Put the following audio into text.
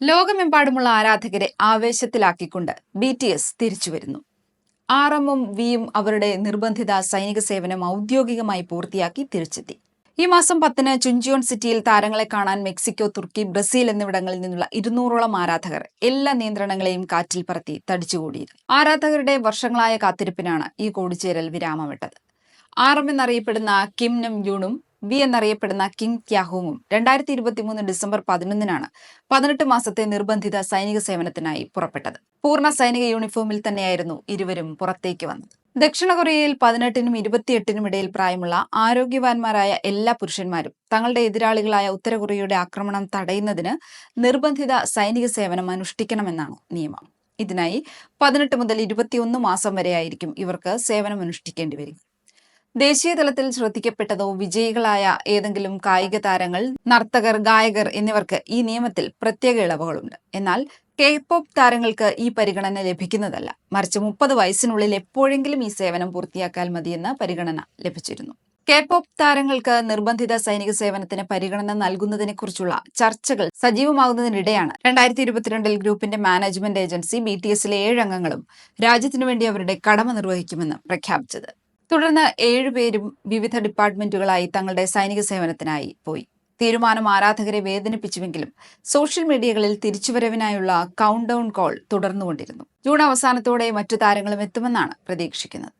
ലോകമെമ്പാടുമുള്ള ആരാധകരെ ആവേശത്തിലാക്കിക്കൊണ്ട് BTS തിരിച്ചുവരുന്നു. RM-ഉം V-യും അവരുടെ നിർബന്ധിത സൈനിക സേവനം ഔദ്യോഗികമായി പൂർത്തിയാക്കി തിരിച്ചെത്തി. ഈ മാസം 10-ന് ചുഞ്ചിയോൺ സിറ്റിയിൽ താരങ്ങളെ കാണാൻ മെക്സിക്കോ, തുർക്കി, ബ്രസീൽ എന്നിവിടങ്ങളിൽ നിന്നുള്ള 200ഓളം ആരാധകർ എല്ലാ നിയന്ത്രണങ്ങളെയും കാറ്റിൽ പറത്തി തടിച്ചുകൂടിയിരുന്നു. ആരാധകരുടെ വർഷങ്ങളായ കാത്തിരിപ്പിനാണ് ഈ കൂടിച്ചേരൽ വിരാമമിട്ടത്. RM എന്നറിയപ്പെടുന്ന കിം നം യൂണും V എന്നറിയപ്പെടുന്ന കിങ് ക്യാഹുങ്ങും 2023 ഡിസംബർ 11-നാണ് 18 മാസത്തെ നിർബന്ധിത സൈനിക സേവനത്തിനായി പുറപ്പെട്ടത്. പൂർണ്ണ സൈനിക യൂണിഫോമിൽ തന്നെയായിരുന്നു ഇരുവരും പുറത്തേക്ക് വന്നത്. ദക്ഷിണ കൊറിയയിൽ 18-നും 28-നും ഇടയിൽ പ്രായമുള്ള ആരോഗ്യവാന്മാരായ എല്ലാ പുരുഷന്മാരും തങ്ങളുടെ എതിരാളികളായ ഉത്തര കൊറിയയുടെ ആക്രമണം തടയുന്നതിന് നിർബന്ധിത സൈനിക സേവനം അനുഷ്ഠിക്കണമെന്നാണ് നിയമം. ഇതിനായി 18 മുതൽ 21 മാസം വരെയായിരിക്കും ഇവർക്ക് സേവനം അനുഷ്ഠിക്കേണ്ടി വരിക. ദേശീയ തലത്തിൽ ശ്രദ്ധിക്കപ്പെട്ടതോ വിജയികളായ ഏതെങ്കിലും കായിക താരങ്ങൾ, നർത്തകർ, ഗായകർ എന്നിവർക്ക് ഈ നിയമത്തിൽ പ്രത്യേക ഇളവുകളുണ്ട്. എന്നാൽ K-pop താരങ്ങൾക്ക് ഈ പരിഗണന ലഭിക്കുന്നതല്ല. മറിച്ച് 30 വയസ്സിനുള്ളിൽ എപ്പോഴെങ്കിലും ഈ സേവനം പൂർത്തിയാക്കാൻ മതിയെന്ന പരിഗണന ലഭിച്ചിരുന്നു. K-pop താരങ്ങൾക്ക് നിർബന്ധിത സൈനിക സേവനത്തിന് പരിഗണന നൽകുന്നതിനെക്കുറിച്ചുള്ള ചർച്ചകൾ സജീവമാകുന്നതിനിടെയാണ് 2022-ൽ ഗ്രൂപ്പിന്റെ മാനേജ്മെന്റ് ഏജൻസി BTS-ലെ 7 അംഗങ്ങളും രാജ്യത്തിനു വേണ്ടി അവരുടെ കടമ നിർവഹിക്കുമെന്ന് പ്രഖ്യാപിച്ചത്. തുടർന്ന് 7 പേരും വിവിധ ഡിപ്പാർട്ട്മെന്റുകളായി തങ്ങളുടെ സൈനിക സേവനത്തിനായി പോയി. തീരുമാനം ആരാധകരെ വേദനിപ്പിച്ചുവെങ്കിലും സോഷ്യൽ മീഡിയകളിൽ തിരിച്ചുവരവിനായുള്ള കൗണ്ട് ഡൗൺ കോൾ തുടർന്നുകൊണ്ടിരുന്നു. ജൂൺ അവസാനത്തോടെ മറ്റു താരങ്ങളും എത്തുമെന്നാണ് പ്രതീക്ഷിക്കുന്നത്.